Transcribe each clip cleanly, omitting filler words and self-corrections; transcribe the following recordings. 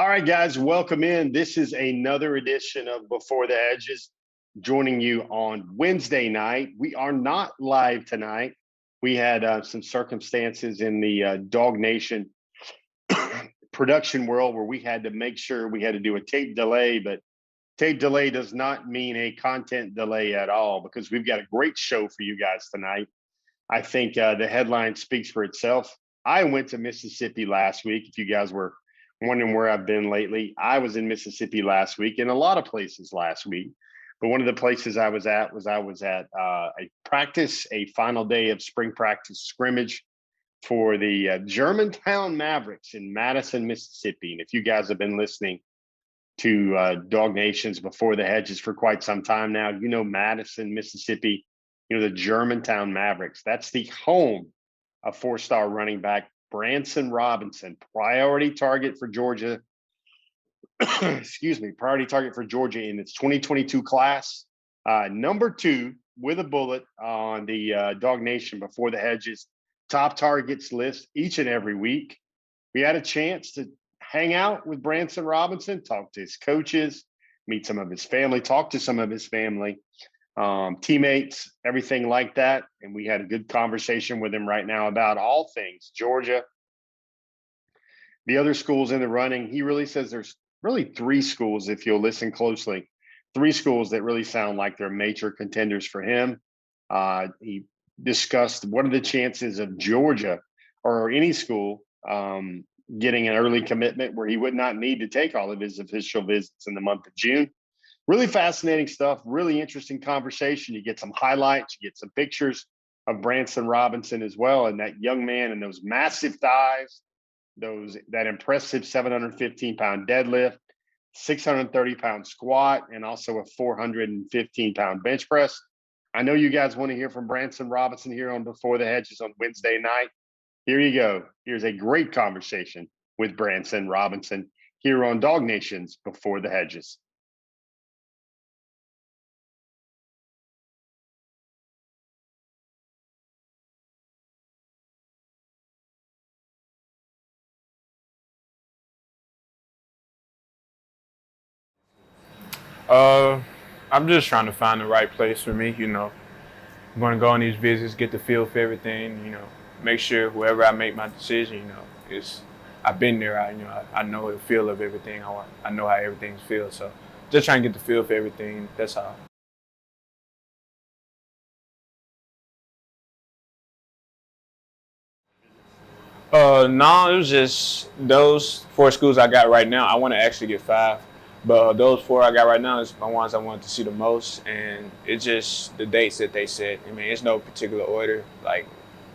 right, guys, welcome in. This is another edition of Before the Hedges, joining you on Wednesday night. We are not live tonight. We had some circumstances in the DawgNation production world where we had to make sure we had to do a tape delay, but tape delay does not mean a content delay at all because we've got a great show for you guys tonight. I think the headline speaks for itself. I went to Mississippi last week. If you guys were wondering where I've been lately, I was in Mississippi last week, in a lot of places last week. But one of the places I was at a final day of spring practice scrimmage for the Germantown Mavericks in Madison, Mississippi. And if you guys have been listening to DawgNation's Before the Hedges for quite some time now, you know Madison, Mississippi, the Germantown Mavericks. That's the home of four-star running back Branson Robinson, priority target for Georgia. Priority target for Georgia in its 2022 class. Number 2 with a bullet on the DawgNation Before the Hedges top targets list each and every week. We had a chance to hang out with Branson Robinson, talk to his coaches, meet some of his family, talk to some of his family, teammates, everything like that. And we had a good conversation with him right now about all things Georgia, the other schools in the running. He really says there's really 3 schools, if you'll listen closely, 3 schools that really sound like they're major contenders for him. He discussed what are the chances of Georgia or any school getting an early commitment where he would not need to take all of his official visits in the month of June. Really fascinating stuff, really interesting conversation. You get some highlights, you get some pictures of Branson Robinson as well, and that young man and those massive thighs, that impressive 715-pound deadlift, 630-pound squat, and also a 415-pound bench press. I know you guys want to hear from Branson Robinson here on Before the Hedges on Wednesday night. Here you go. Here's a great conversation with Branson Robinson here on DawgNation's Before the Hedges. I'm just trying to find the right place for me, I'm going to go on these visits, get the feel for everything, make sure whoever I make my decision, I've been there, I know the feel of everything, I know how everything feels, so just trying to get the feel for everything, that's all. No, it was just those 4 schools I got right now. I want to actually get 5. But those 4 I got right now is my ones I wanted to see the most, and it's just the dates that they said. I mean, it's no particular order, like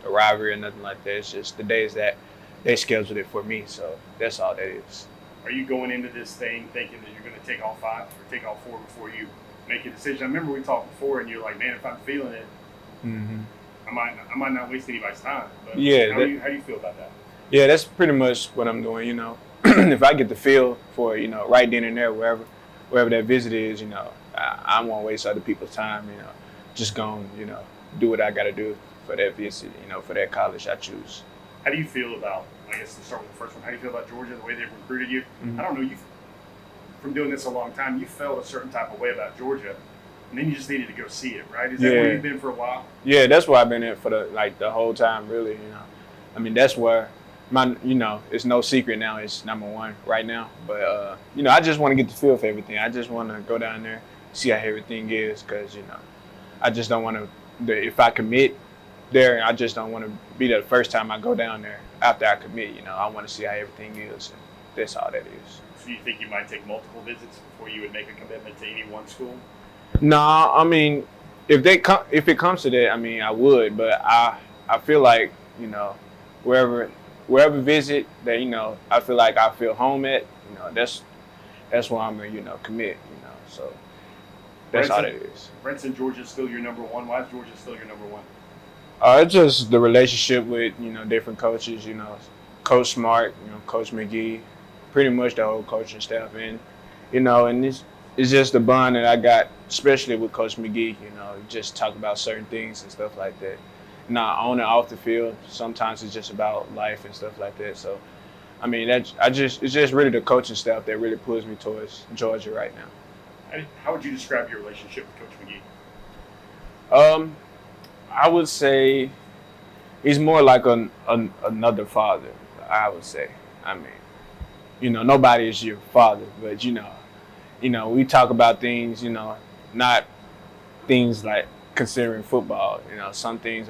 a rivalry or nothing like that. It's just the days that they scheduled it for me, so that's all that is. Are you going into this thing thinking that you're going to take all 5 or take all 4 before you make a decision? I remember we talked before, and you're like, man, if I'm feeling it, I might not waste anybody's time. But yeah, how do you feel about that? Yeah, that's pretty much what I'm doing, If I get the feel for, right then and there, wherever that visit is, I won't waste other people's time, just go and, do what I got to do for that visit, for that college I choose. How do you feel about, I guess to start with the first one, how do you feel about Georgia, the way they've recruited you? I don't know, from doing this a long time, you felt a certain type of way about Georgia, and then you just needed to go see it, right? Is that where you've been for a while? Yeah, that's where I've been at for the whole time, really, I mean, that's where it's no secret now. It's number 1 right now. But, I just want to get the feel for everything. I just want to go down there, see how everything is, because, I just don't want to, if I commit there, I just don't want to be there the first time I go down there after I commit. I want to see how everything is. And that's all that is. So you think you might take multiple visits before you would make a commitment to any one school? No, I mean, if it comes to that, I mean, I would. But I feel like, wherever visit that, I feel like I feel home at, that's where I'm gonna, commit, so that's all it is. Branson, Georgia's still your number 1. Why is Georgia still your number 1? It's just the relationship with, different coaches, Coach Smart, Coach McGee, pretty much the whole coaching staff. And, and it's just the bond that I got, especially with Coach McGee, just talk about certain things and stuff like that. Not on and off the field. Sometimes it's just about life and stuff like that. So I mean, it's just really the coaching staff that really pulls me towards Georgia right now. How would you describe your relationship with Coach McGee? I would say he's more like another father, I would say. I mean, nobody is your father, but we talk about things, not things like considering football. Some things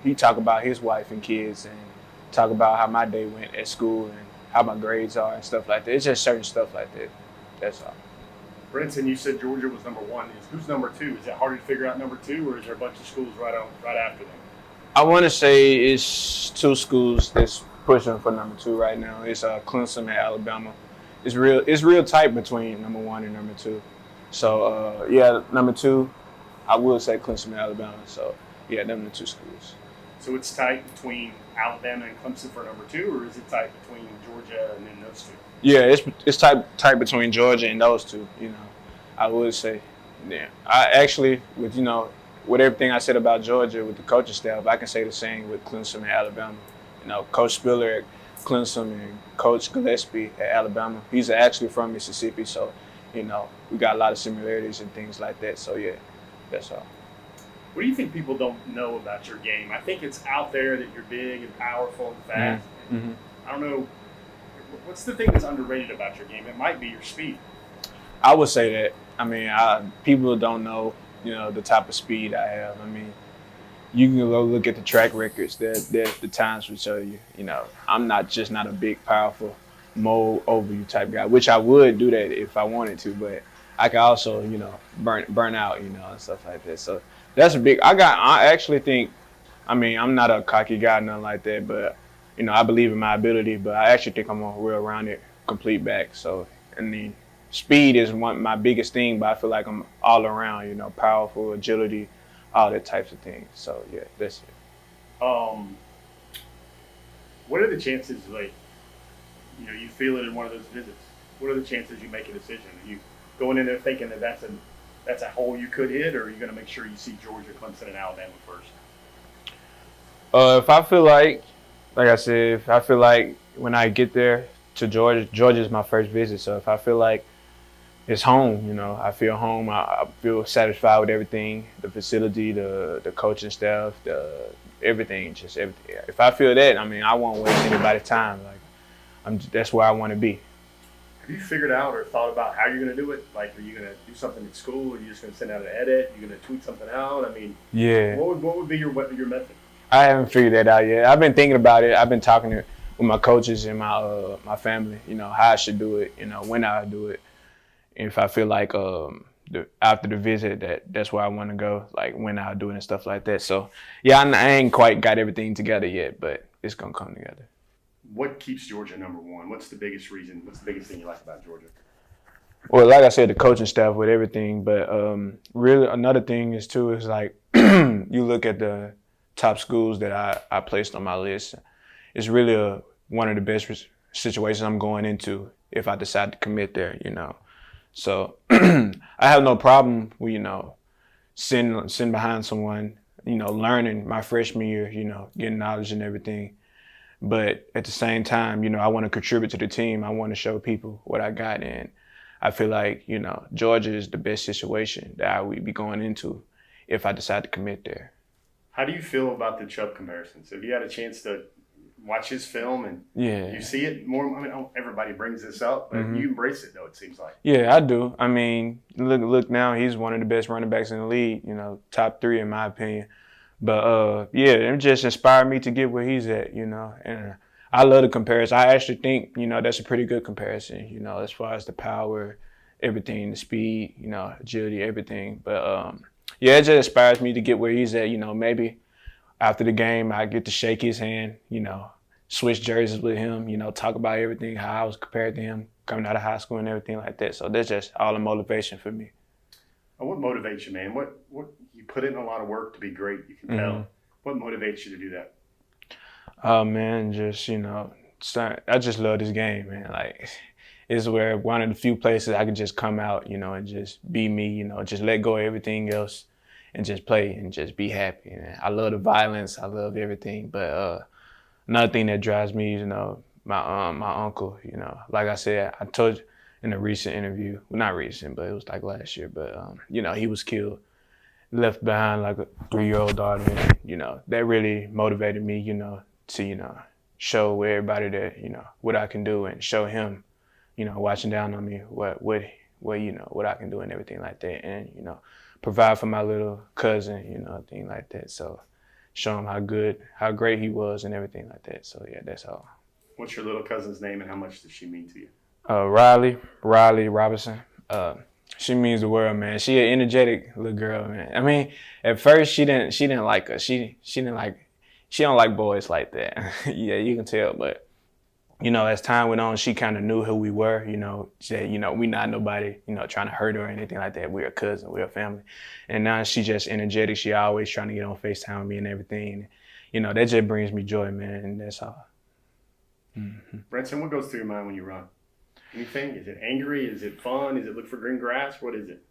he talk about his wife and kids, and talk about how my day went at school and how my grades are and stuff like that. It's just certain stuff like that. That's all. Branson, you said Georgia was number one. Who's number two? Is it harder to figure out number two, or is there a bunch of schools right after them? I want to say it's two schools that's pushing for number two right now. It's Clemson and Alabama. It's real tight between number one and number two. So number two, I will say Clemson and Alabama. So yeah, them the two schools. So it's tight between Alabama and Clemson for number two, or is it tight between Georgia and then those two? Yeah, it's tight between Georgia and those two. I would say, yeah. I actually, with everything I said about Georgia with the coaching staff, I can say the same with Clemson and Alabama. Coach Spiller at Clemson and Coach Gillespie at Alabama. He's actually from Mississippi, so we got a lot of similarities and things like that. So yeah, that's all. What do you think people don't know about your game? I think it's out there that you're big and powerful and fast. Mm-hmm. I don't know. What's the thing that's underrated about your game? It might be your speed. I would say that. I mean, people don't know, the type of speed I have. I mean, you can go look at the track records. The times will show you. I'm not a big, powerful, mold over you type guy, which I would do that if I wanted to, but I can also, burn out, and stuff like that. So that's a big. I actually think. I mean, I'm not a cocky guy, nothing like that, but I believe in my ability. But I actually think I'm a real-rounded, complete back. So, speed is my biggest thing, but I feel like I'm all around, powerful, agility, all that types of things. So yeah, that's it. What are the chances, you feel it in one of those visits? What are the chances you make a decision? Are you going in there thinking that that's a hole you could hit, or are you going to make sure you see Georgia, Clemson, and Alabama first? If I feel like I said, if I feel like when I get there to Georgia's my first visit. So if I feel like it's home, I feel home. I feel satisfied with everything, the facility, the coaching staff, everything, just everything. If I feel that, I won't waste anybody's time. That's where I want to be. Have you figured out or thought about how you're going to do it? Are you going to do something at school? Are you just going to send out an edit? Are you going to tweet something out? Yeah. What would be your method? I haven't figured that out yet. I've been thinking about it. I've been talking with my coaches and my family, how I should do it, when I do it. And if I feel like after the visit that's where I want to go, when I'll do it and stuff like that. So, yeah, I ain't quite got everything together yet, but it's going to come together. What keeps Georgia number one? What's the biggest reason? What's the biggest thing you like about Georgia? Well, like I said, the coaching staff with everything. But really another thing is you look at the top schools that I placed on my list. It's really one of the best situations I'm going into if I decide to commit there, So I have no problem with, sitting behind someone, learning my freshman year, getting knowledge and everything. But at the same time, I want to contribute to the team. I want to show people what I got. And I feel like, Georgia is the best situation that I would be going into if I decide to commit there. How do you feel about the Chubb comparisons? Have you had a chance to watch his film and you see it more? Everybody brings this up, but you embrace it, though, it seems like. Yeah, I do. Look now, he's one of the best running backs in the league, top 3 in my opinion. But, it just inspired me to get where he's at, and I love the comparison. I actually think, that's a pretty good comparison, as far as the power, everything, the speed, agility, everything. But, it just inspires me to get where he's at, maybe after the game I get to shake his hand, switch jerseys with him, talk about everything, how I was compared to him coming out of high school and everything like that. So that's just all the motivation for me. What motivates you, man? What you put in a lot of work to be great, you can tell. What motivates you to do that? Oh, man, just, I just love this game, man. It's where one of the few places I can just come out, and just be me, just let go of everything else and just play and just be happy. And I love the violence. I love everything. But another thing that drives me, my uncle, you know, like I said, I told you in a recent interview, well, not recent, but it was like last year, but you know, he was killed, left behind like a 3-year-old daughter, and, you know, that really motivated me, you know, to, you know, show everybody that, you know, what I can do, and show him, you know, watching down on me, what you know, what I can do and everything like that, and, you know, provide for my little cousin, you know, thing like that. So show him how great he was and everything like that. So yeah, that's all. What's your little cousin's name and how much does she mean to you? Riley Robinson. She means the world, man. She an energetic little girl, man. I mean, at first she didn't like us. She don't like boys like that. Yeah, you can tell. But, you know, as time went on, she kind of knew who we were. You know, she said, you know, we not nobody, you know, trying to hurt her or anything like that. We're a cousin, we're a family. And now she just energetic. She always trying to get on FaceTime with me and everything. You know, that just brings me joy, man. And that's all. Mm-hmm. Branson, what goes through your mind when you run? Anything? Is it angry? Is it fun? Is it look for green grass? What is it?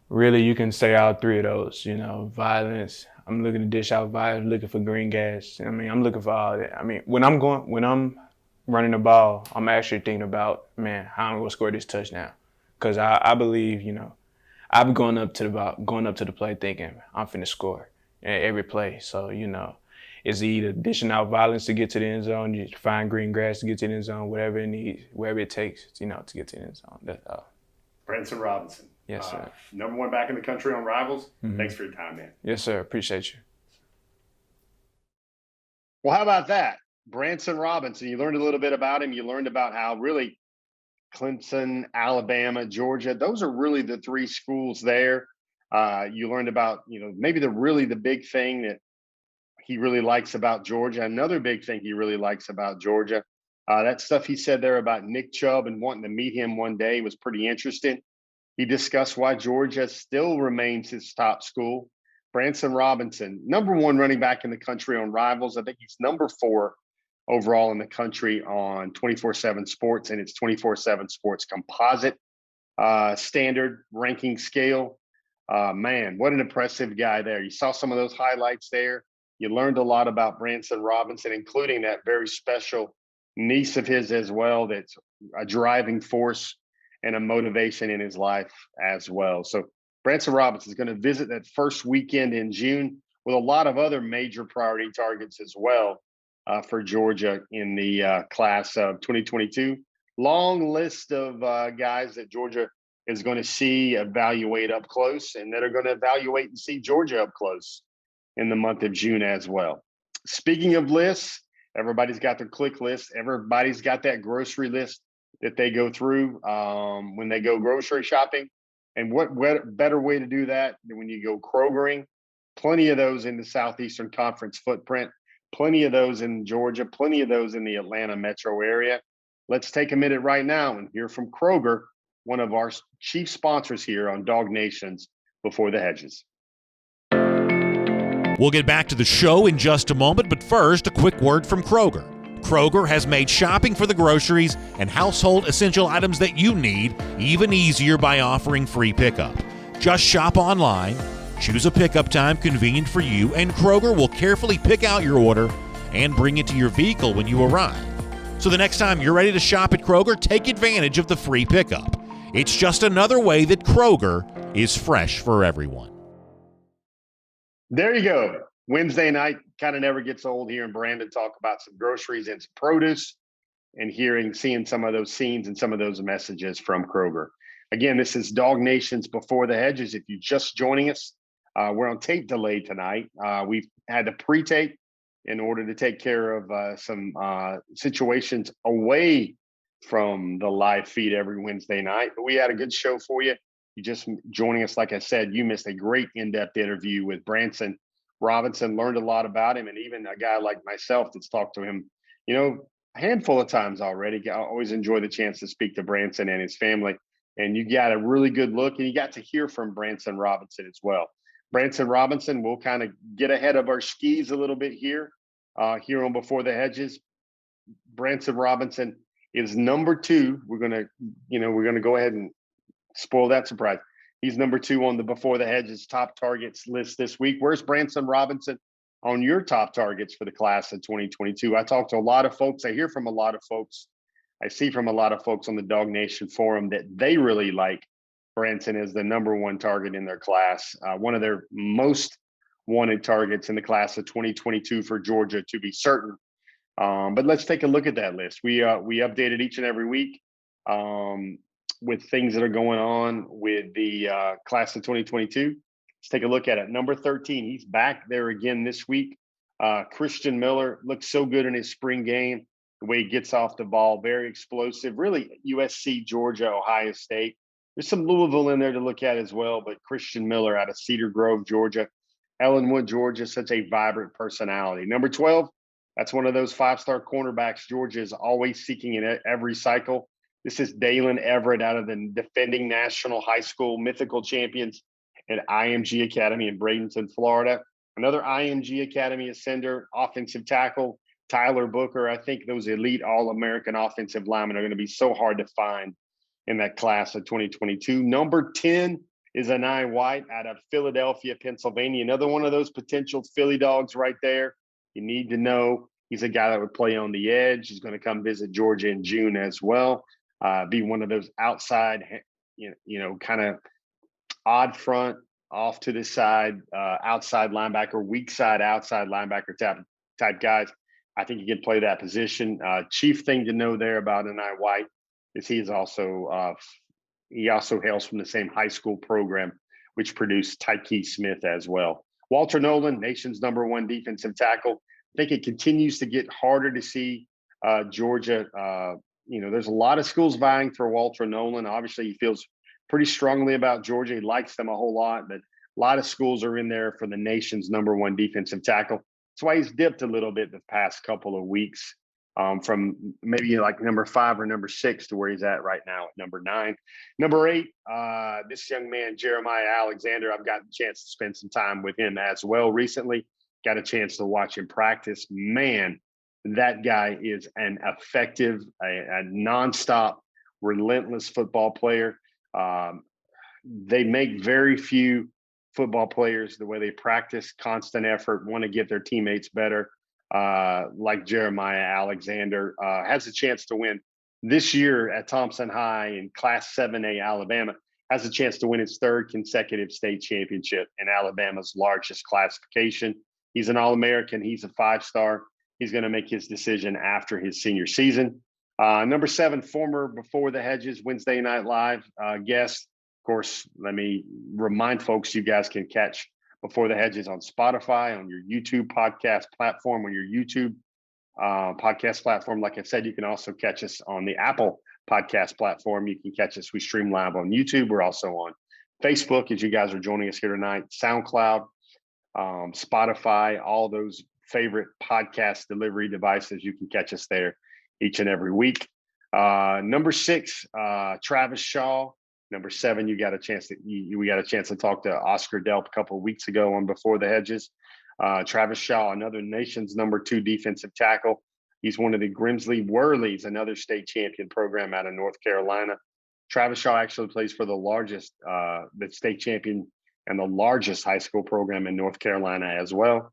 Really, you can say all three of those. You know, violence. I'm looking to dish out violence, looking for green gas. I mean, I'm looking for all that. I mean, when I'm running the ball, I'm actually thinking about, man, how I'm gonna score this touchdown. Because I believe, you know, I've been going up to the play thinking I'm finna score every play. So, you know, it's either dishing out violence to get to the end zone, you find green grass to get to the end zone, whatever it needs, wherever it takes, you know, to get to the end zone. That's all. Branson Robinson. Yes, sir. Number one back in the country on Rivals. Mm-hmm. Thanks for your time, man. Yes, sir. Appreciate you. Well, how about that? Branson Robinson, you learned a little bit about him. You learned about how really Clemson, Alabama, Georgia, those are really the three schools there. You learned about, you know, maybe the big thing that he really likes about Georgia. Another big thing he really likes about Georgia. That stuff he said there about Nick Chubb and wanting to meet him one day was pretty interesting. He discussed why Georgia still remains his top school. Branson Robinson, number one running back in the country on Rivals. I think he's number 4 overall in the country on 24/7 Sports and its 24/7 Sports composite standard ranking scale. Man, what an impressive guy there. You saw some of those highlights there. You learned a lot about Branson Robinson, including that very special niece of his as well that's a driving force and a motivation in his life as well. So Branson Robinson is going to visit that first weekend in June with a lot of other major priority targets as well for Georgia in the class of 2022. Long list of guys that Georgia is going to see, evaluate up close, and that are going to evaluate and see Georgia up close in the month of June as well. Speaking of lists, everybody's got their click list. Everybody's got that grocery list that they go through when they go grocery shopping. And what better way to do that than when you go Krogering? Plenty of those in the Southeastern Conference footprint, plenty of those in Georgia, plenty of those in the Atlanta metro area. Let's take a minute right now and hear from Kroger, one of our chief sponsors here on DawgNation's Before the Hedges. We'll get back to the show in just a moment, but first, a quick word from Kroger. Kroger has made shopping for the groceries and household essential items that you need even easier by offering free pickup. Just shop online, choose a pickup time convenient for you, and Kroger will carefully pick out your order and bring it to your vehicle when you arrive. So the next time you're ready to shop at Kroger, take advantage of the free pickup. It's just another way that Kroger is fresh for everyone. There you go. Wednesday night kind of never gets old here in Brandon. Talk about some groceries and some produce and seeing some of those scenes and some of those messages from Kroger. Again, this is DawgNation's Before the Hedges. If you're just joining us, we're on tape delay tonight. We've had to pre-tape in order to take care of some situations away from the live feed every Wednesday night. But we had a good show for you. You just joining us, like I said, you missed a great in-depth interview with Branson Robinson, learned a lot about him, and even a guy like myself that's talked to him, you know, a handful of times already. I always enjoy the chance to speak to Branson and his family, and you got a really good look, and you got to hear from Branson Robinson as well. Branson Robinson, we'll kind of get ahead of our skis a little bit here on Before the Hedges. Branson Robinson is number 2. We're gonna go ahead and spoil that surprise. He's number 2 on the Before the Hedges top targets list this week. Where's Branson Robinson on your top targets for the class of 2022. I talk to a lot of folks. I hear from a lot of folks. I see from a lot of folks on the DawgNation forum that they really like Branson as the number one target in their class, one of their most wanted targets in the class of 2022 for Georgia, to be certain. But let's take a look at that list. We update it each and every week with things that are going on with the class of 2022. Let's take a look at it. Number 13, he's back there again this week. Christian Miller looked so good in his spring game. The way he gets off the ball, very explosive. Really, USC, Georgia, Ohio State. There's some Louisville in there to look at as well, but Christian Miller out of Cedar Grove, Georgia. Ellenwood, Georgia, such a vibrant personality. Number 12, that's one of those five-star cornerbacks Georgia is always seeking in every cycle. This is Dalen Everett out of the defending national high school mythical champions at IMG Academy in Bradenton, Florida. Another IMG Academy ascender, offensive tackle, Tyler Booker. I think those elite All-American offensive linemen are going to be so hard to find in that class of 2022. Number 10 is Anai White out of Philadelphia, Pennsylvania. Another one of those potential Philly dogs right there. You need to know he's a guy that would play on the edge. He's going to come visit Georgia in June as well. Be one of those outside, kind of odd front, off to the side, outside linebacker, weak side, outside linebacker type guys. I think he can play that position. Chief thing to know there about Anai White is he also hails from the same high school program, which produced Tyke Smith as well. Walter Nolan, nation's number one defensive tackle. I think it continues to get harder to see Georgia. There's a lot of schools vying for Walter Nolan. Obviously, he feels pretty strongly about Georgia. He likes them a whole lot, but a lot of schools are in there for the nation's number one defensive tackle. That's why he's dipped a little bit the past couple of weeks from maybe like number 5 or number 6 to where he's at right now at number 9. Number 8, this young man, Jeremiah Alexander, I've gotten a chance to spend some time with him as well recently. Got a chance to watch him practice. Man, that guy is an effective, a nonstop, relentless football player. They make very few football players the way they practice, constant effort, want to get their teammates better, like Jeremiah Alexander. Has a chance to win this year at Thompson High in Class 7A Alabama, has a chance to win his 3rd consecutive state championship in Alabama's largest classification. He's an All-American. He's a 5-star. He's going to make his decision after his senior season. Number 7, former Before the Hedges Wednesday Night Live guest. Of course, let me remind folks, you guys can catch Before the Hedges on Spotify, on your YouTube podcast platform, on your YouTube podcast platform. Like I said, you can also catch us on the Apple podcast platform. You can catch us. We stream live on YouTube. We're also on Facebook, as you guys are joining us here tonight, SoundCloud, Spotify, all those favorite podcast delivery devices. You can catch us there each and every week. Number 6, Travis Shaw. Number 7, we got a chance to talk to Oscar Delp a couple of weeks ago on Before the Hedges. Travis Shaw, another nation's number 2 defensive tackle. He's one of the Grimsley Whirlies, another state champion program out of North Carolina. Travis Shaw actually plays for the state champion and the largest high school program in North Carolina as well.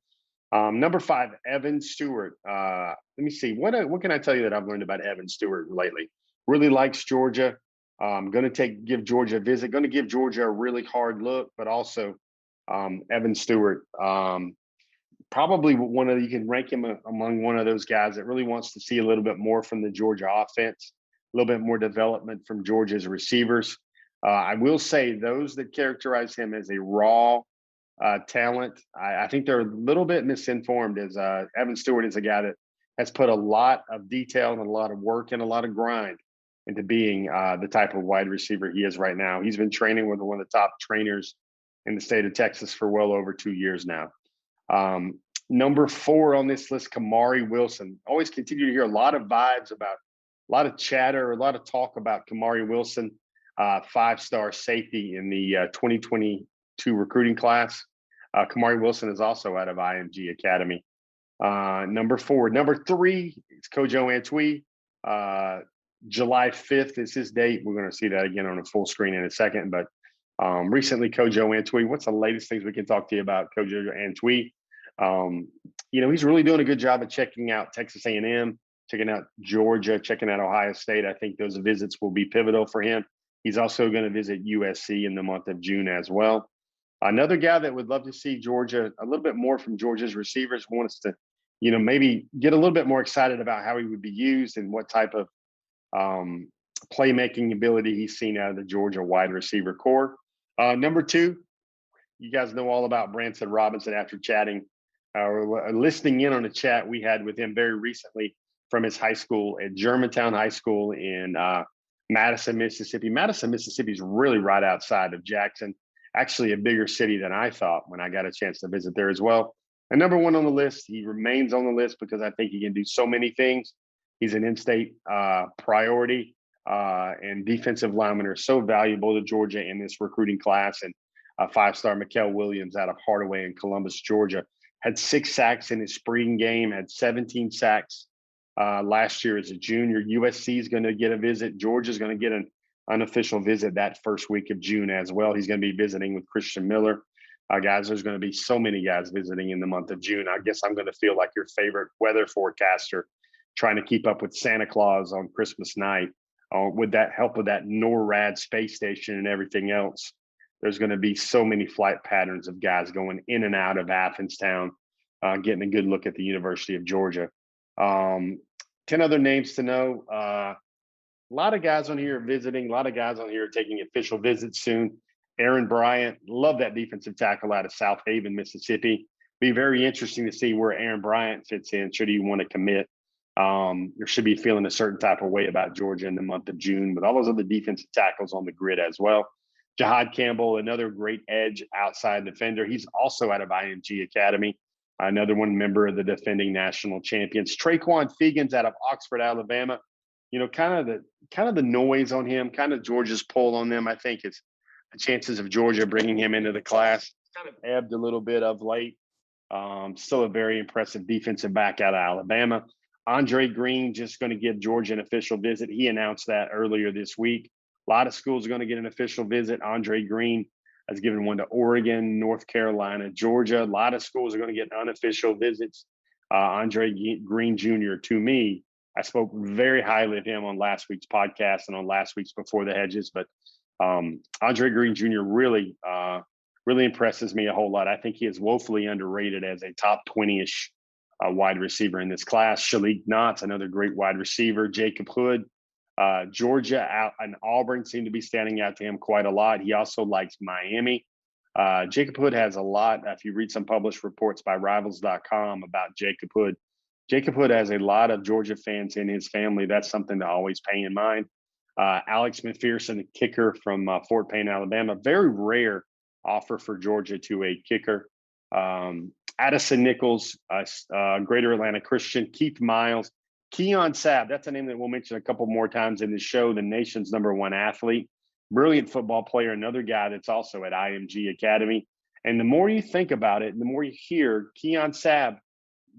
Number 5, Evan Stewart. Let me see. What can I tell you that I've learned about Evan Stewart lately? Really likes Georgia. Going to give Georgia a visit. Going to give Georgia a really hard look, but also Evan Stewart. Probably you can rank him among one of those guys that really wants to see a little bit more from the Georgia offense, a little bit more development from Georgia's receivers. I will say those that characterize him as a raw talent, I think they're a little bit misinformed, as Evan Stewart is a guy that has put a lot of detail and a lot of work and a lot of grind into being the type of wide receiver he is right now. He's been training with one of the top trainers in the state of Texas for well over 2 years now. Number 4 on this list, Kamari Wilson. Always continue to hear a lot of vibes about, a lot of chatter, a lot of talk about Kamari Wilson, 5-star safety in the 2022 recruiting class. Kamari Wilson is also out of IMG Academy. Number 4. Number 3 is Kojo Antwi. July 5th is his date. We're going to see that again on a full screen in a second. But recently, Kojo Antwi, what's the latest things we can talk to you about Kojo Antwi? He's really doing a good job of checking out Texas A&M, checking out Georgia, checking out Ohio State. I think those visits will be pivotal for him. He's also going to visit USC in the month of June as well. Another guy that would love to see Georgia, a little bit more from Georgia's receivers, wants to, maybe get a little bit more excited about how he would be used and what type of playmaking ability he's seen out of the Georgia wide receiver core. Number 2, you guys know all about Branson Robinson after chatting or listening in on a chat we had with him very recently from his high school at Germantown High School in Madison, Mississippi. Madison, Mississippi is really right outside of Jackson, actually a bigger city than I thought when I got a chance to visit there as well. And number 1 on the list, he remains on the list because I think he can do so many things. He's an in-state priority, and defensive linemen are so valuable to Georgia in this recruiting class. And 5-star Mikael Williams out of Hardaway in Columbus, Georgia, had 6 sacks in his spring game, had 17 sacks last year as a junior. USC is going to get a visit. Georgia's going to get an unofficial visit that first week of June as well. He's going to be visiting with Christian Miller. Guys, there's going to be so many guys visiting in the month of June. I guess I'm going to feel like your favorite weather forecaster trying to keep up with Santa Claus on Christmas night. With that help with that NORAD space station and everything else, there's going to be so many flight patterns of guys going in and out of Athenstown, getting a good look at the University of Georgia. 10 other names to know. A lot of guys on here are visiting. A lot of guys on here are taking official visits soon. Aaron Bryant, love that defensive tackle out of South Haven, Mississippi. Be very interesting to see where Aaron Bryant fits in. Should he want to commit? Or should be feeling a certain type of way about Georgia in the month of June with all those other defensive tackles on the grid as well. Jahad Campbell, another great edge outside defender. He's also out of IMG Academy. Another one member of the defending national champions. Traquan Fegans out of Oxford, Alabama. Kind of the noise on him, kind of Georgia's pull on them. I think it's the chances of Georgia bringing him into the class kind of ebbed a little bit of late. Still a very impressive defensive back out of Alabama. Andre Green just going to give Georgia an official visit. He announced that earlier this week. A lot of schools are going to get an official visit. Andre Green has given one to Oregon, North Carolina, Georgia. A lot of schools are going to get unofficial visits. Andre Green Jr., to me, I spoke very highly of him on last week's podcast and on last week's Before the Hedges. But Andre Green Jr. really impresses me a whole lot. I think he is woefully underrated as a top 20-ish wide receiver in this class. Shalik Knotts, another great wide receiver. Jacob Hood, Georgia out and Auburn seem to be standing out to him quite a lot. He also likes Miami. Jacob Hood has a lot. If you read some published reports by Rivals.com about Jacob Hood has a lot of Georgia fans in his family. That's something to always pay in mind. Alex McPherson, a kicker from Fort Payne, Alabama. Very rare offer for Georgia to a kicker. Addison Nichols, Greater Atlanta Christian. Keith Miles. Keon Sabb, that's a name that we'll mention a couple more times in the show, the nation's #1 athlete. Brilliant football player, another guy that's also at IMG Academy. And the more you think about it, the more you hear, Keon Sabb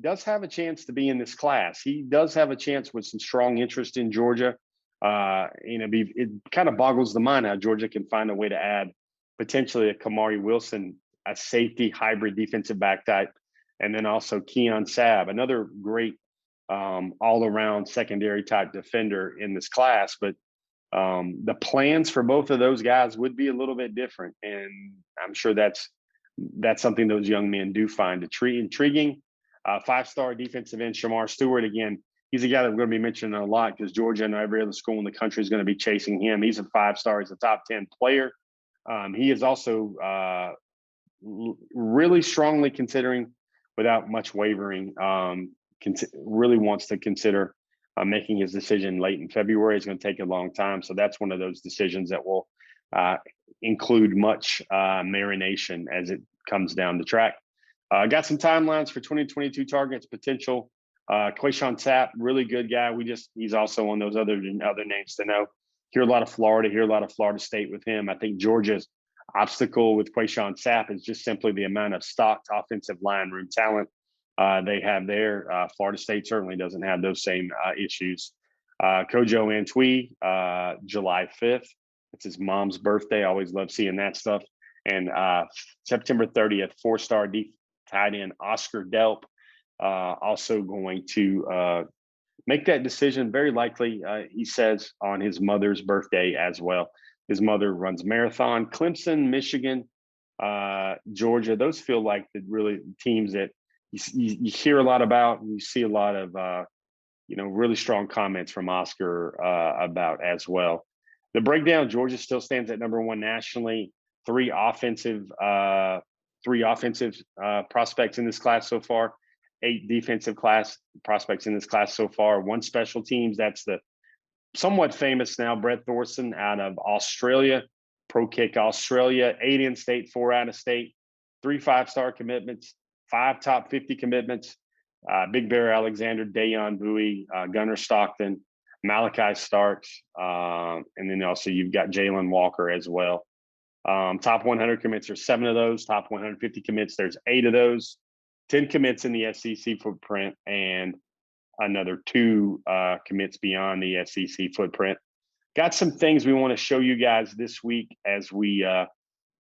does have a chance to be in this class. He does have a chance with some strong interest in Georgia. It kind of boggles the mind how Georgia can find a way to add potentially a Kamari Wilson, a safety hybrid defensive back type, and then also Keon Sabb, another great all-around secondary type defender in this class. But the plans for both of those guys would be a little bit different, and I'm sure that's something those young men do find intriguing. 5-star defensive end Shamar Stewart, again, he's a guy that we're going to be mentioning a lot because Georgia and every other school in the country is going to be chasing him. He's a 5-star. He's a top 10 player. He is also really strongly considering, without much wavering, really wants to consider making his decision late in February. It's going to take a long time. So that's one of those decisions that will include much marination as it comes down the track. Got some timelines for 2022 targets, potential. Quayshawn Sapp, really good guy. He's also on those other names to know. Hear a lot of Florida State with him. I think Georgia's obstacle with Quayshawn Sapp is just simply the amount of stocked offensive line room talent they have there. Florida State certainly doesn't have those same issues. Kojo Antwi, July 5th. It's his mom's birthday. I always love seeing that stuff. And September 30th, 4-star tight end Oscar Delp, also going to make that decision very likely, he says, on his mother's birthday as well. His mother runs marathon. Clemson, Michigan, Georgia, those feel like the really teams that you hear a lot about, and you see a lot of really strong comments from Oscar about as well. The breakdown: Georgia still stands at number one nationally. Three offensive prospects in this class so far. 8 defensive class prospects in this class so far. 1 special teams. That's the somewhat famous now Brett Thorson out of Australia, Pro Kick Australia. 8 in-state, 4 out-of-state. 3 5-star commitments. 5 top 50 commitments. Big Bear Alexander, Dayon Bowie, Gunnar Stockton, Malachi Starks, and then also you've got Jalen Walker as well. Top 100 commits are 7 of those. Top 150 commits, there's 8 of those. 10 commits in the SEC footprint, and another 2 commits beyond the SEC footprint. Got some things we want to show you guys this week as we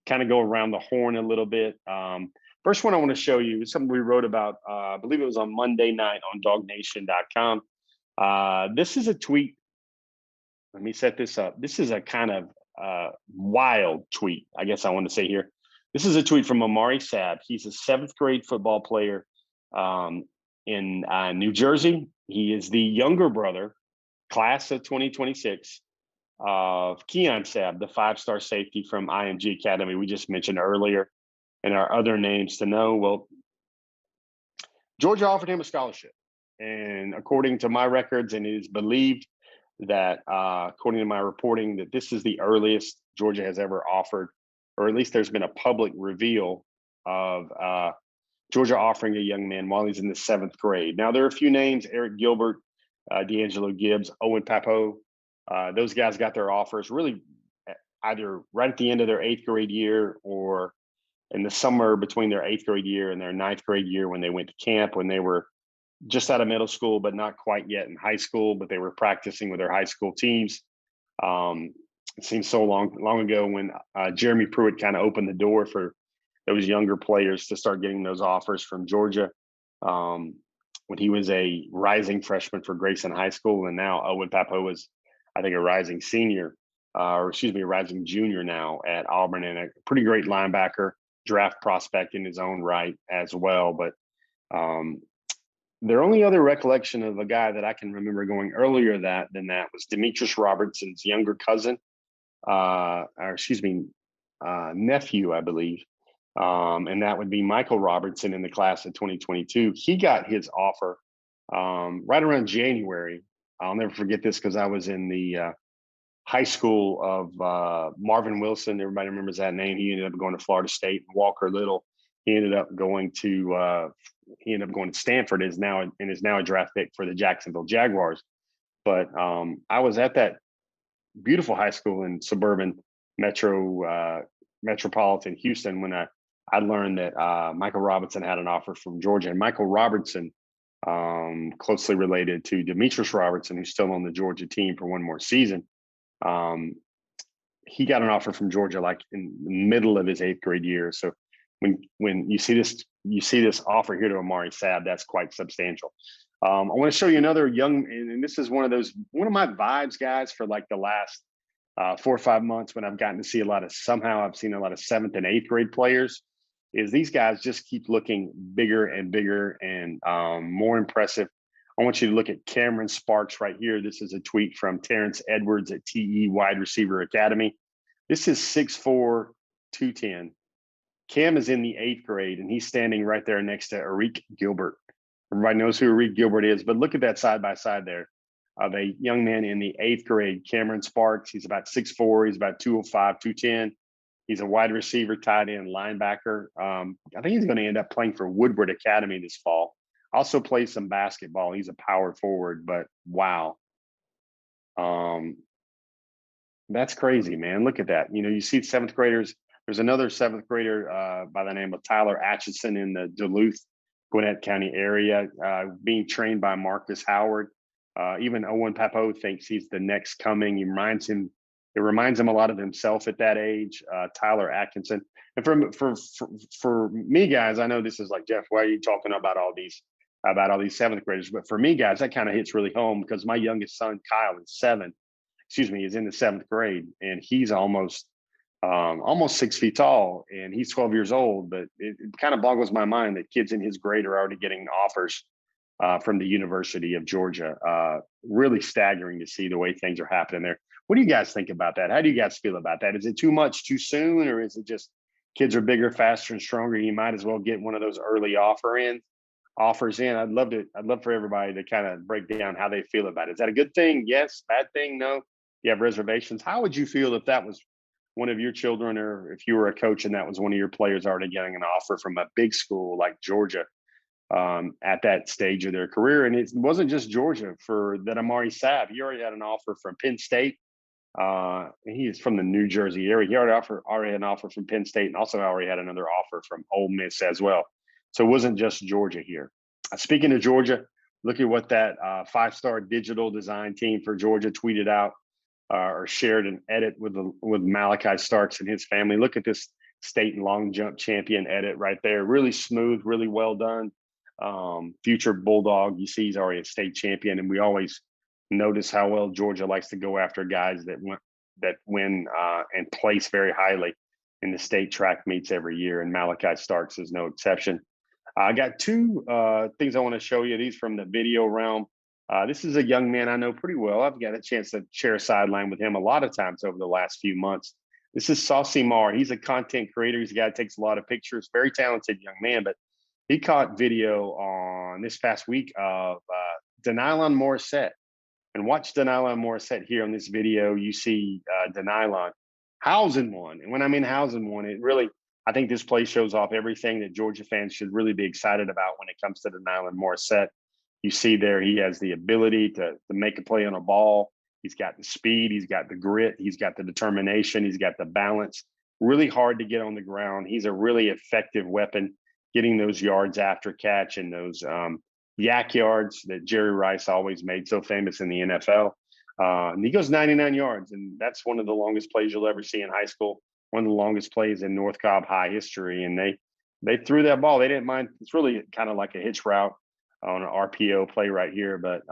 kind of go around the horn a little bit. First one I want to show you is something we wrote about, I believe it was on Monday night on DawgNation.com. This is a tweet. Let me set this up. This is a kind of wild tweet, I guess I want to say here. This is a tweet from Amari Saab. He's a 7th grade football player in New Jersey. He is the younger brother, class of 2026, of Keon Saab, the 5-star safety from IMG Academy we just mentioned earlier, and our other names to know. Well, Georgia offered him a scholarship. And according to my records, and it is believed that, according to my reporting, that this is the earliest Georgia has ever offered, or at least there's been a public reveal of Georgia offering a young man while he's in the 7th grade. Now, there are a few names: Eric Gilbert, D'Angelo Gibbs, Owen Papo. Those guys got their offers really either right at the end of their 8th grade year or in the summer between their 8th grade year and their 9th grade year, when they went to camp, when they were just out of middle school, but not quite yet in high school, but they were practicing with their high school teams. It seems so long ago when Jeremy Pruitt kind of opened the door for those younger players to start getting those offers from Georgia, when he was a rising freshman for Grayson High School. And now Owen Papo is, I think, a rising senior, a rising junior now at Auburn, and a pretty great linebacker, draft prospect in his own right as well. But their only other recollection of a guy that I can remember going earlier than that was Demetrius Robertson's younger cousin, nephew, I believe. And that would be Michael Robertson in the class of 2022. He got his offer right around January. I'll never forget this because I was in the high school of Marvin Wilson. Everybody remembers that name. He ended up going to Florida State. Walker Little. He ended up going to Stanford. Is now a draft pick for the Jacksonville Jaguars. But I was at that beautiful high school in suburban metropolitan Houston when I learned that Michael Robinson had an offer from Georgia. And Michael Robertson, closely related to Demetrius Robertson, who's still on the Georgia team for one more season, he got an offer from Georgia like in the middle of his 8th grade year. So when you see this offer here to Amari Saab, that's quite substantial. I want to show you another young, and this is one of my vibes, guys, for like the last 4 or 5 months when I've gotten to see I've seen a lot of 7th and 8th grade players, is these guys just keep looking bigger and bigger and more impressive. I want you to look at Cameron Sparks right here. This is a tweet from Terrence Edwards at TE Wide Receiver Academy. This is 6'4", 210. Cam is in the 8th grade, and he's standing right there next to Arik Gilbert. Everybody knows who Arik Gilbert is, but look at that side by side there of a young man in the 8th grade, Cameron Sparks. He's about 6'4". He's about 205, 210. He's a wide receiver, tight end, linebacker. I think he's going to end up playing for Woodward Academy this fall. Also plays some basketball. He's a power forward, but wow. That's crazy, man. Look at that. You see 7th graders. There's another 7th grader by the name of Tyler Atchison in the Duluth, Gwinnett County area, being trained by Marcus Howard. Even Owen Papo thinks he's the next coming. He reminds him It reminds him a lot of himself at that age, Tyler Atkinson. And for me, guys, I know this is like, Jeff, why are you talking about all these seventh graders? But for me, guys, that kind of hits really home because my youngest son, Kyle, is in the seventh grade, and he's almost 6 feet tall, and he's 12 years old. But it kind of boggles my mind that kids in his grade are already getting offers from the University of Georgia. Really staggering to see the way things are happening there. What do you guys think about that? How do you guys feel about that? Is it too much too soon, or is it just kids are bigger, faster, and stronger? You might as well get one of those early offers in. I'd love for everybody to kind of break down how they feel about it. Is that a good thing? Yes. Bad thing? No. You have reservations. How would you feel if that was one of your children, or if you were a coach and that was one of your players already getting an offer from a big school like Georgia at that stage of their career? And it wasn't just Georgia for that. Amari Saab, he already had an offer from Penn State. He is from the New Jersey area. He already had an offer from Penn State, and also already had another offer from Ole Miss as well. So it wasn't just Georgia here. Speaking of Georgia, look at what that 5-star digital design team for Georgia tweeted out or shared an edit with Malachi Starks and his family. Look at this state and long jump champion edit right there. Really smooth, really well done. Future Bulldog, you see he's already a state champion, and we always notice how well Georgia likes to go after guys that win and place very highly in the state track meets every year, and Malachi Starks is no exception. I got two things I want to show you. These from the video realm. This is a young man I know pretty well. I've got a chance to share a sideline with him a lot of times over the last few months. This is Saucy Mar. He's a content creator. He's a guy that takes a lot of pictures. Very talented young man, but he caught video on this past week of Denylon Morissette. And watch Denylon Morissette here on this video. You see Denylon housing one. And when I mean housing one, it really, I think this play shows off everything that Georgia fans should really be excited about when it comes to Denylon Morissette. You see there, he has the ability to make a play on a ball. He's got the speed. He's got the grit. He's got the determination. He's got the balance. Really hard to get on the ground. He's a really effective weapon getting those yards after catch and those yak yards that Jerry Rice always made so famous in the NFL. And he goes 99 yards, and that's one of the longest plays you'll ever see in high school, one of the longest plays in North Cobb High history. And they threw that ball. They didn't mind. It's really kind of like a hitch route on an RPO play right here, but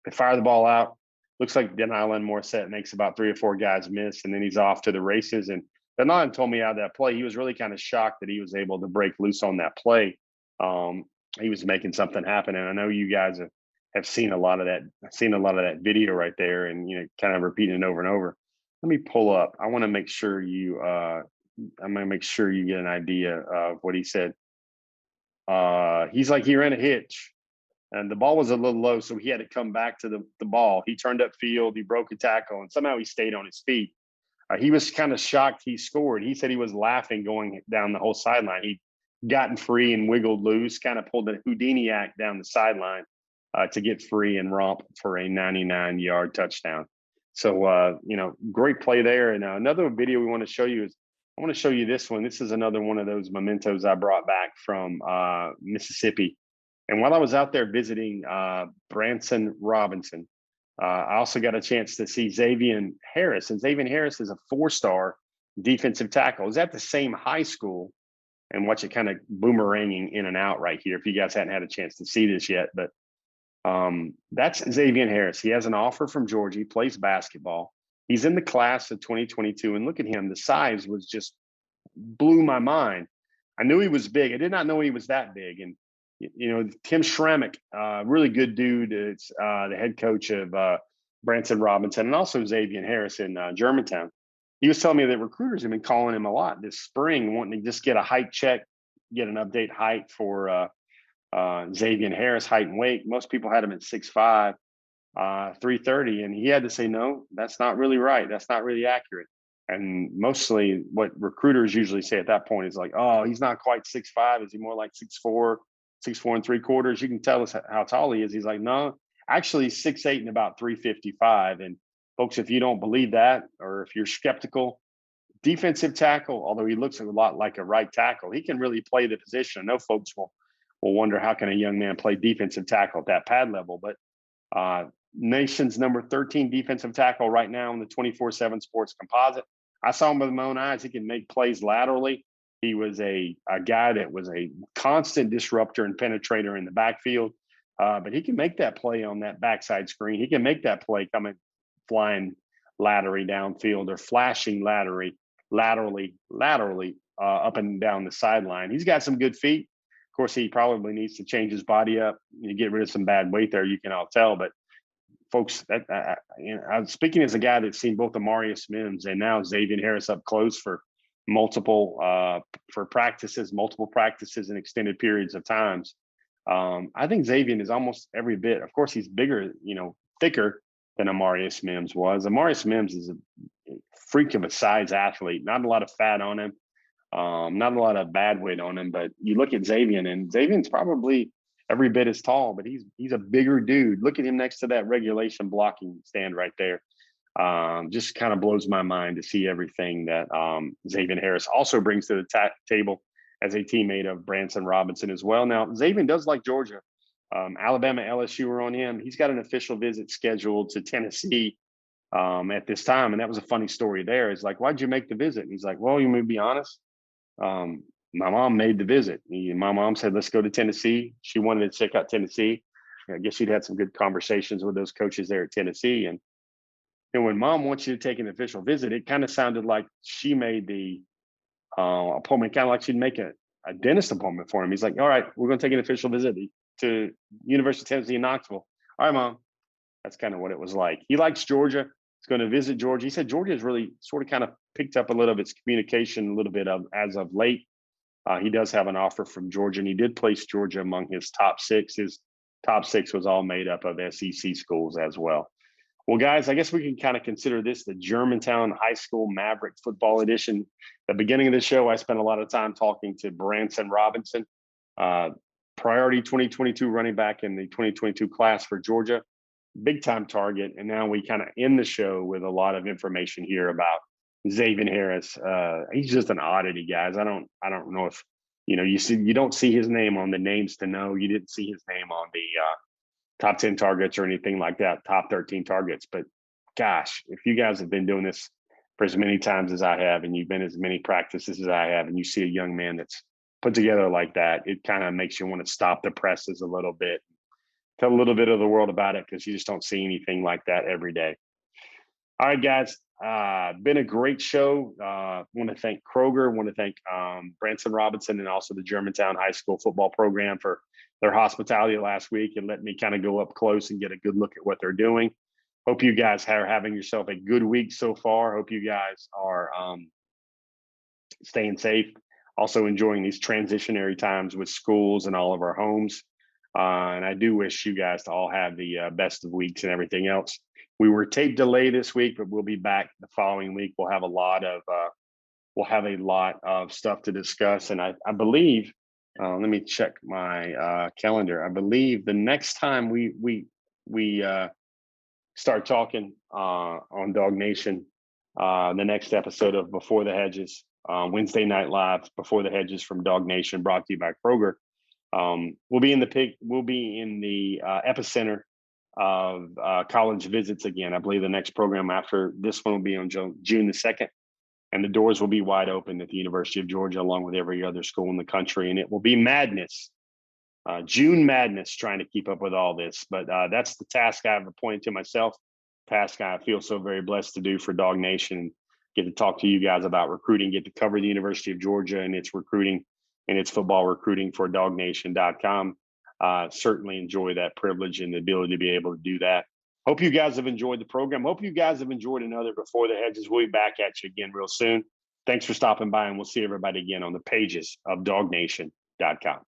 they fire the ball out. Looks like Denylon Morissette makes about 3 or 4 guys miss, and then he's off to the races. And Denylon told me out of that play, he was really kind of shocked that he was able to break loose on that play. He was making something happen, and I know you guys have seen a lot of that. I've seen a lot of that video right there, and kind of repeating it over and over. Let me pull up. I want to make sure you. I'm gonna make sure you get an idea of what he said. He's like he ran a hitch, and the ball was a little low, so he had to come back to the ball. He turned up field, he broke a tackle, and somehow he stayed on his feet. He was kind of shocked he scored. He said he was laughing going down the whole sideline. He'd gotten free and wiggled loose, kind of pulled a Houdini act down the sideline to get free and romp for a 99-yard touchdown. So, great play there. And another video we want to show you is, I want to show you this one. This is another one of those mementos I brought back from Mississippi. And while I was out there visiting Branson Robinson, I also got a chance to see Xavier Harris. And Zavin Harris is a 4-star defensive tackle. He's at the same high school. And watch it kind of boomeranging in and out right here if you guys hadn't had a chance to see this yet. But that's Xavier Harris. He has an offer from Georgia. He plays basketball. He's in the class of 2022. And look at him. The size was just blew my mind. I knew he was big. I did not know he was that big. And, Tim Schrammick, really good dude. It's the head coach of Branson Robinson and also Xavier Harris in Germantown. He was telling me that recruiters have been calling him a lot this spring, wanting to just get a height check, get an update height for Xavier Harris, height and weight. Most people had him at 6'5", 330, and he had to say, no, that's not really right. That's not really accurate. And mostly what recruiters usually say at that point is like, oh, he's not quite 6'5". Is he more like 6'4", 6'4 3/4"? You can tell us how tall he is. He's like, no, actually 6'8" and about 355. And folks, if you don't believe that, or if you're skeptical, defensive tackle, although he looks a lot like a right tackle, he can really play the position. I know folks will wonder, how can a young man play defensive tackle at that pad level? But nation's number 13 defensive tackle right now in the 24/7 Sports Composite. I saw him with my own eyes. He can make plays laterally. He was a guy that was a constant disruptor and penetrator in the backfield, but he can make that play on that backside screen. He can make that play coming flying laterally downfield or flashing laterally up and down the sideline. He's got some good feet. Of course, he probably needs to change his body up. You get rid of some bad weight there, you can all tell. But folks, I'm speaking as a guy that's seen both Amarius Mims and now Zavin Harris up close for multiple practices and extended periods of times. I think Zavin is almost every bit. Of course, he's bigger, thicker than Amarius Mims was. Amarius Mims is a freak of a size athlete. Not a lot of fat on him, not a lot of bad weight on him. But you look at Zavin, and Zavin's probably every bit as tall, but he's a bigger dude. Look at him next to that regulation blocking stand right there. Just kind of blows my mind to see everything that Zavin Harris also brings to the table as a teammate of Branson Robinson as well. Now, Zavin does like Georgia. Alabama, LSU are on him. He's got an official visit scheduled to Tennessee at this time. And that was a funny story there. It's like, why'd you make the visit? And he's like, well, you may be honest. My mom made the visit. My mom said, let's go to Tennessee. She wanted to check out Tennessee. I guess she'd had some good conversations with those coaches there at Tennessee. And when mom wants you to take an official visit, it kind of sounded like she made the appointment, kind of like she'd make a dentist appointment for him. He's like, all right, we're going to take an official visit to University of Tennessee in Knoxville. All right, Mom. That's kind of what it was like. He likes Georgia. He's going to visit Georgia. He said Georgia has really sort of kind of picked up a little of its communication a little bit as of late. He does have an offer from Georgia, and he did place Georgia among his top six. His top six was all made up of SEC schools as well. Well, guys, I guess we can kind of consider this the Germantown High School Maverick football edition. At the beginning of the show, I spent a lot of time talking to Branson Robinson, priority 2022 running back in the 2022 class for Georgia, big time target. And now we kind of end the show with a lot of information here about Zavin Harris. He's just an oddity, guys. I don't know if you don't see his name on the names to know. You didn't see his name on the top 10 targets or anything like that, top 13 targets. But gosh, if you guys have been doing this for as many times as I have, and you've been as many practices as I have, and you see a young man that's put together like that, it kind of makes you want to stop the presses a little bit, tell a little bit of the world about it, because you just don't see anything like that every day. All right, guys, been a great show. Want to thank Kroger, want to thank Branson Robinson, and also the Germantown High School football program for their hospitality last week and let me kind of go up close and get a good look at what they're doing. Hope you guys are having yourself a good week so far. Hope you guys are staying safe, also enjoying these transitionary times with schools and all of our homes. And I do wish you guys to all have the best of weeks and everything else. We were tape delay this week, but we'll be back the following week. We'll have a lot of stuff to discuss. And I believe, let me check my calendar. I believe the next time we start talking on DawgNation, the next episode of Before the Hedges, Wednesday Night Live, Before the Hedges from DawgNation, brought to you by Kroger. We'll be in the epicenter of college visits again. I believe the next program after this one will be on June the 2nd. And the doors will be wide open at the University of Georgia, along with every other school in the country. And it will be madness, June madness, trying to keep up with all this. But that's the task I've appointed to myself, task I feel so very blessed to do for DawgNation. Get to talk to you guys about recruiting, get to cover the University of Georgia and its recruiting and its football recruiting for DawgNation.com. Certainly enjoy that privilege and the ability to be able to do that. Hope you guys have enjoyed the program. Hope you guys have enjoyed another Before the Hedges. We'll be back at you again real soon. Thanks for stopping by, and we'll see everybody again on the pages of DawgNation.com.